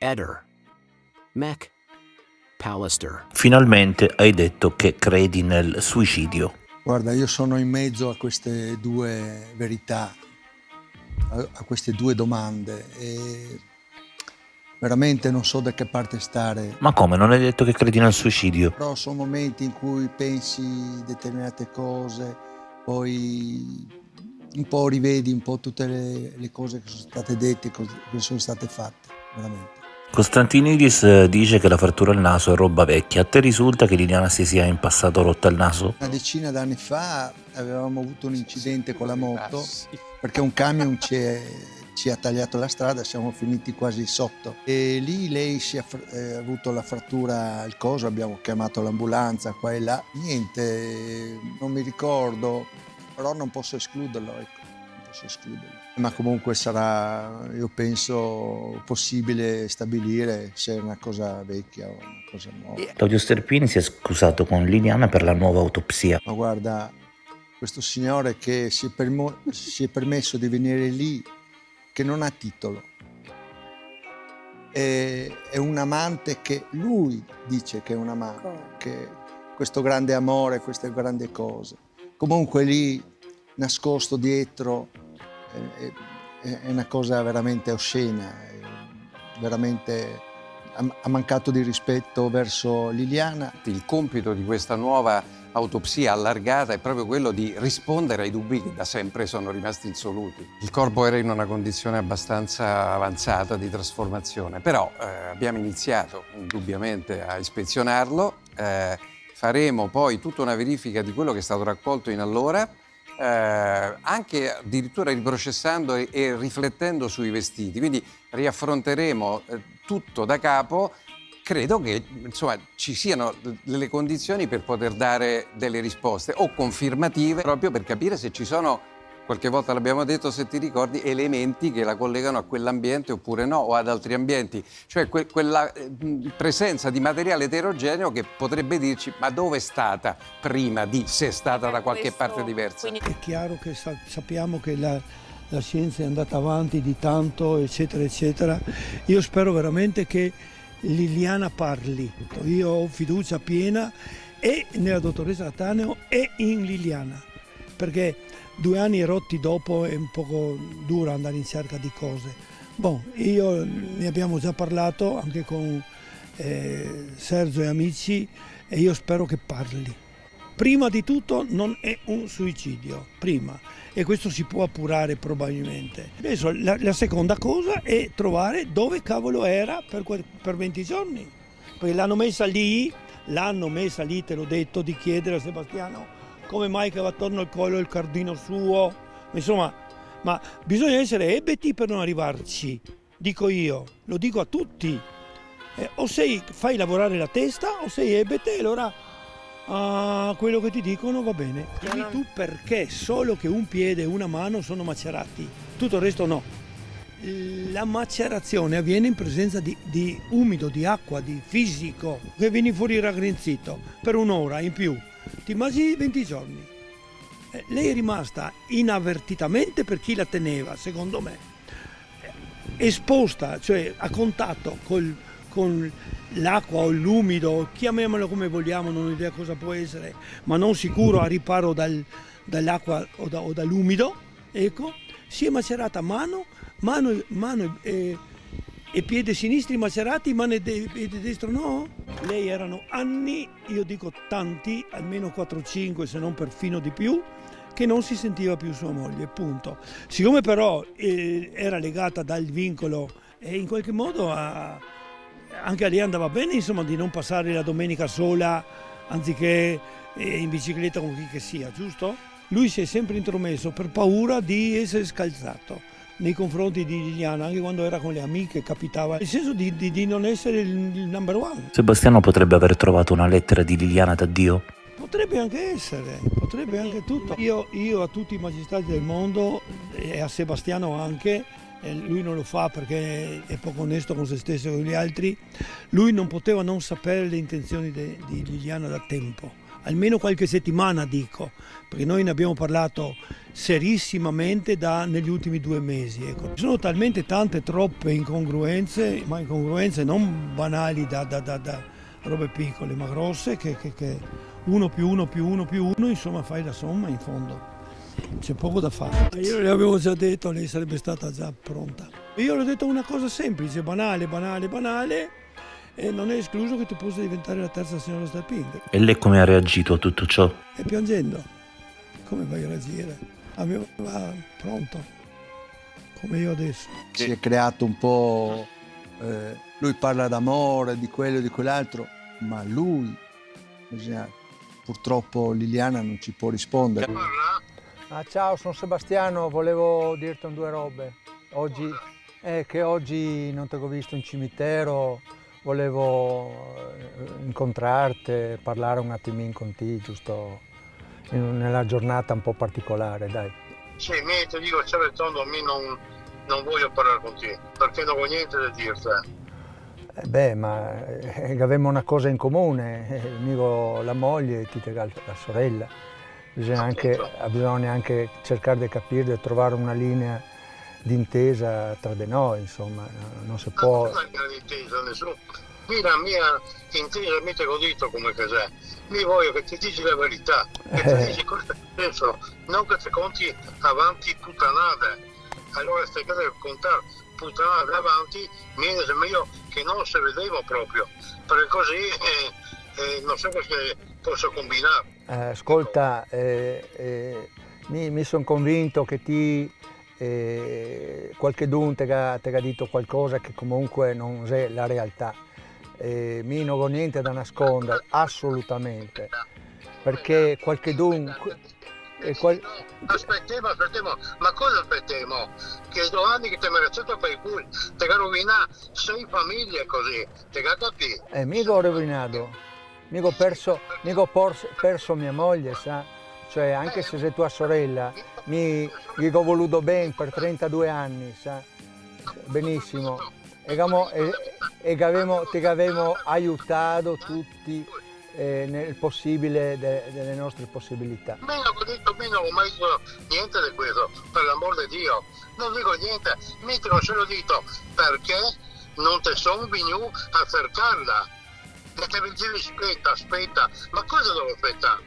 Eder. Mech. Pallister. Finalmente hai detto che credi nel suicidio. Guarda, io sono in mezzo a queste due verità, a queste due domande e veramente non so da che parte stare. Ma come, non hai detto che credi nel suicidio? Però sono momenti in cui pensi determinate cose, poi un po' rivedi un po' tutte le cose che sono state dette, che sono state fatte, veramente. Costantinidis dice che la frattura al naso è roba vecchia. A te risulta che Liliana si sia in passato rotta il naso? Una decina d'anni fa avevamo avuto un incidente con la moto perché un camion ci ha tagliato la strada, siamo finiti quasi sotto e lì lei ha avuto la frattura al coso, abbiamo chiamato l'ambulanza qua e là, niente, non mi ricordo, però non posso escluderlo, ecco, non posso escluderlo. Ma comunque sarà, io penso, possibile stabilire se è una cosa vecchia o una cosa nuova. Claudio Sterpini si è scusato con Liliana per la nuova autopsia. Ma guarda, questo signore che si è permesso di venire lì, che non ha titolo, è un amante che lui dice che è un amante, che questo grande amore, queste grandi cose. Comunque lì, nascosto dietro, è una cosa veramente oscena, veramente ha mancato di rispetto verso Liliana. Il compito di questa nuova autopsia allargata è proprio quello di rispondere ai dubbi che da sempre sono rimasti insoluti. Il corpo era in una condizione abbastanza avanzata di trasformazione, però abbiamo iniziato indubbiamente a ispezionarlo, faremo poi tutta una verifica di quello che è stato raccolto in allora, anche addirittura riprocessando e riflettendo sui vestiti, quindi riaffronteremo tutto da capo. Credo che insomma ci siano delle condizioni per poter dare delle risposte o confermative, proprio per capire se ci sono, qualche volta l'abbiamo detto, se ti ricordi, elementi che la collegano a quell'ambiente oppure no, o ad altri ambienti, cioè quella presenza di materiale eterogeneo che potrebbe dirci ma dove è stata prima di, se è stata da qualche parte diversa. È chiaro che sappiamo che la scienza è andata avanti di tanto, eccetera, eccetera. Io spero veramente che Liliana parli. Io ho fiducia piena e nella dottoressa Lattaneo e in Liliana, perché 2 anni rotti dopo è un poco duro andare in cerca di cose. Ne abbiamo già parlato anche con Sergio e amici e io spero che parli. Prima di tutto non è un suicidio, prima, e questo si può appurare probabilmente. Adesso la seconda cosa è trovare dove cavolo era per 20 giorni, perché l'hanno messa lì, te l'ho detto, di chiedere a Sebastiano come mai che va attorno al collo il cardino suo, insomma, ma bisogna essere ebeti per non arrivarci, dico io, lo dico a tutti, o fai lavorare la testa o sei ebete e allora quello che ti dicono va bene. Dimmi tu perché solo che un piede e una mano sono macerati, tutto il resto no. La macerazione avviene in presenza di umido, di acqua, di fisico, che vieni fuori raggrinzito per un'ora in più. Ti immagini 20 giorni. Lei è rimasta inavvertitamente, per chi la teneva, secondo me, esposta, cioè a contatto con l'acqua o l'umido, chiamiamolo come vogliamo, non ho idea cosa può essere, ma non sicuro a riparo dall'acqua o dall'umido, ecco, si è macerata mano e piede sinistri macerati, mano e piede destro no? Lei erano anni, io dico tanti, almeno 4-5 se non perfino di più, che non si sentiva più sua moglie, punto. Siccome però era legata dal vincolo e in qualche modo anche a lei andava bene, insomma, di non passare la domenica sola anziché in bicicletta con chi che sia, giusto? Lui si è sempre intromesso per paura di essere scalzato nei confronti di Liliana, anche quando era con le amiche capitava, nel senso di non essere il number one. Sebastiano potrebbe aver trovato una lettera di Liliana da Dio? Potrebbe anche essere, potrebbe anche tutto. Io a tutti i magistrati del mondo e a Sebastiano anche, lui non lo fa perché è poco onesto con se stesso e con gli altri, lui non poteva non sapere le intenzioni di Liliana da tempo, almeno qualche settimana dico, perché noi ne abbiamo parlato serissimamente negli ultimi 2 mesi. Ecco. Ci sono talmente tante, troppe incongruenze, ma incongruenze non banali da robe piccole, ma grosse, che 1 più 1 più 1 più 1, insomma fai la somma in fondo. C'è poco da fare. Io le avevo già detto, lei sarebbe stata già pronta. Io le ho detto una cosa semplice, banale, e non è escluso che tu possa diventare la terza signora Stepin. E lei come ha reagito a tutto ciò? E piangendo. Come vai a reagire? Aveva pronto, come io adesso. Si è creato un po', lui parla d'amore, di quello e di quell'altro, ma lui, purtroppo Liliana non ci può rispondere. Ciao, sono Sebastiano, volevo dirti 2 robe. Oggi, che oggi non ti ho visto in cimitero, volevo incontrarti, parlare un attimino con te, giusto nella giornata un po' particolare, dai. Sì, ti dico, c'è il tondo, non voglio parlare con te, perché non ho niente da dirti. Ma avevamo una cosa in comune, la moglie e la sorella. Bisogna anche cercare di capire, di trovare una linea d'intesa tra di noi, insomma, non si può... Non è una intesa, nessuno. Qui la mia intesa mi te l'ho detto come che è. Mi voglio che ti dici la verità, che ti dici cosa penso, non che ti conti avanti puttanate. Allora stai a contare puttanate avanti, meglio che non si vedevo proprio, perché così non so cosa posso combinare. Ascolta, mi sono convinto che qualcuno ti ha detto qualcosa che comunque non è la realtà. Mi non ho niente da nascondere, assolutamente, perché qualcuno... Aspettiamo, ma cosa aspettiamo? Che 2 anni che ti merecete per i cui, ti ha rovinato 6 famiglie così, ti ha capito? Mica ho rovinato, mica ho perso mia moglie, sa? Cioè, anche se sei tua sorella, mi ho voluto bene per 32 anni, sa? Benissimo. E ti avevamo aiutato tutti nel possibile delle nostre possibilità. Non ho mai detto niente di questo, per l'amor di Dio. Non dico niente, mi te lo solo detto perché non te sono venuto a cercarla. E te mi dici aspetta, ma cosa devo aspettare?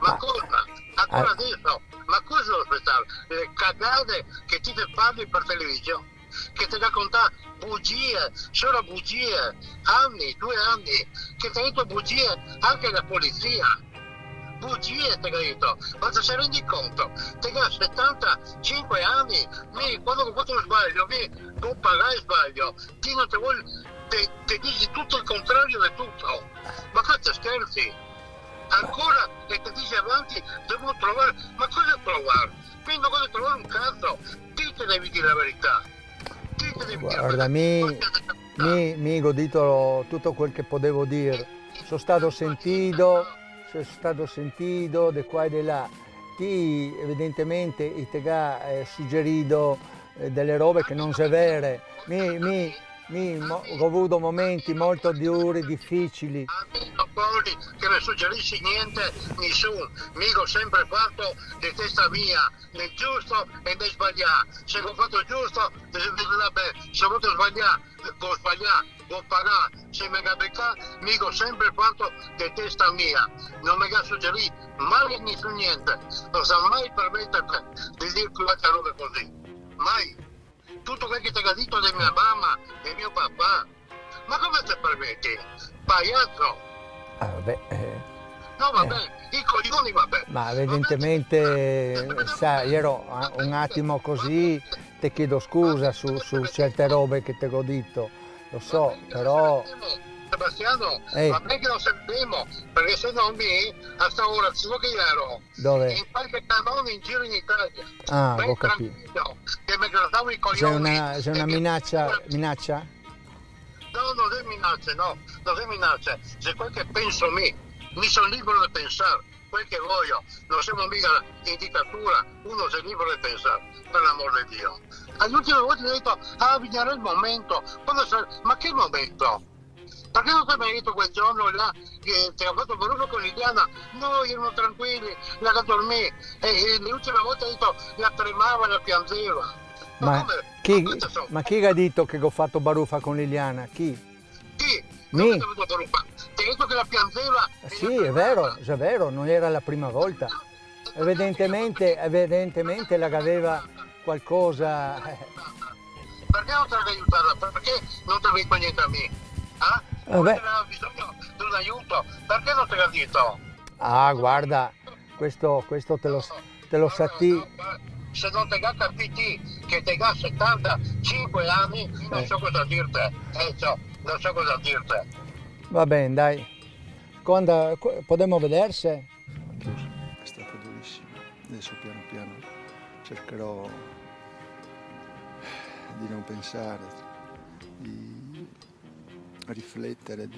Ma cosa? Ancora adesso? Ma cosa devo aspettare? Le cagate che ti parli per televisione? Che ti racconta bugie, solo bugie, 2 anni, che ti ha detto bugie anche la polizia, bugie ti ha detto, ma se si rendi conto, ti ha 75 anni, quando ho fatto lo sbaglio, non pagare sbaglio, ti non ti vuoi, ti dici tutto il contrario di tutto, ma cosa scherzi? Ancora che ti dici avanti, devo trovare, ma cosa trovare? Quindi non voglio trovare un cazzo, ti devi dire la verità. Guarda, mi ho godito tutto quel che potevo dire. Sono stato sentito di qua e di là. Ti evidentemente ti ha suggerito delle robe che non sono vere. Ho avuto momenti molto duri, difficili. Che non suggerisci niente, nessuno. Mi ho sempre fatto di testa mia, nel giusto e nel sbagliato. Se ho fatto giusto, se ho fatto sbagliato, devo pagare. Se mi ha beccato, mi ho sempre fatto di testa mia. Non mi ha suggerito mai nessuno niente. Non sa mai permettere di dire qualche roba così. Mai. Tutto quello che ti ha detto di mia mamma e mio papà. Ma come ti permetti? Pagliaccio! No, vabbè, i coglioni, vabbè. Ma evidentemente, sai, io ero un attimo così, ti chiedo scusa su certe robe che ti ho detto, lo so, però... Sebastiano, ma che non sappiamo, perché se no a sta ora, so che ero. Dove? In qualche cannone in giro in Italia. Ah, ho capito. Che mi grattavo i coglioni. C'è una minaccia? No, non è minaccia, c'è quel che penso me. Mi sono libero di pensare quel che voglio, non siamo mica in dittatura, uno è libero di pensare, per l'amor di Dio. All'ultima volta ho detto, bisognerà il momento, ma che momento? Perché non ti hai mai detto quel giorno là che ti ha fatto Barufa con Liliana? Noi erano tranquilli, la da dormire, e l'ultima volta ha detto la tremava, la piangeva. Ma chi ha detto che ho fatto Barufa con Liliana? Chi? Chi? Mi? Come ti ha fatto Barufa? Ti ha detto che la piangeva? E Sì, la tremava? è vero, non era la prima volta. Evidentemente la aveva qualcosa. Perché non te l'avevi aiutata? Perché non ti avevi niente a me? Come aveva bisogno di un aiuto? Perché non te l'ha detto? Ah, guarda, questo te lo sa ti. Se non te l'ha capito che te l'ha 75 anni, non so cosa dirti. Non so cosa dirti. Va bene, dai. Quando potremmo vedersi? È stato durissimo. Adesso piano piano cercherò di non pensare, di riflettere,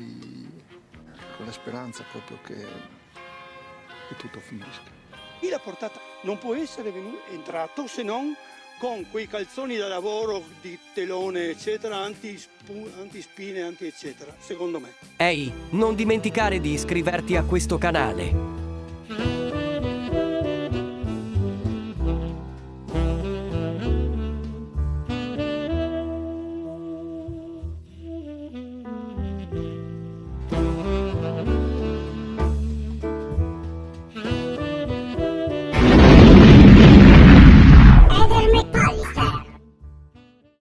con la speranza proprio che tutto finisca. Chi l'ha portata non può essere entrato se non con quei calzoni da lavoro di telone eccetera, antispine, anti eccetera, secondo me. Ehi, non dimenticare di iscriverti a questo canale.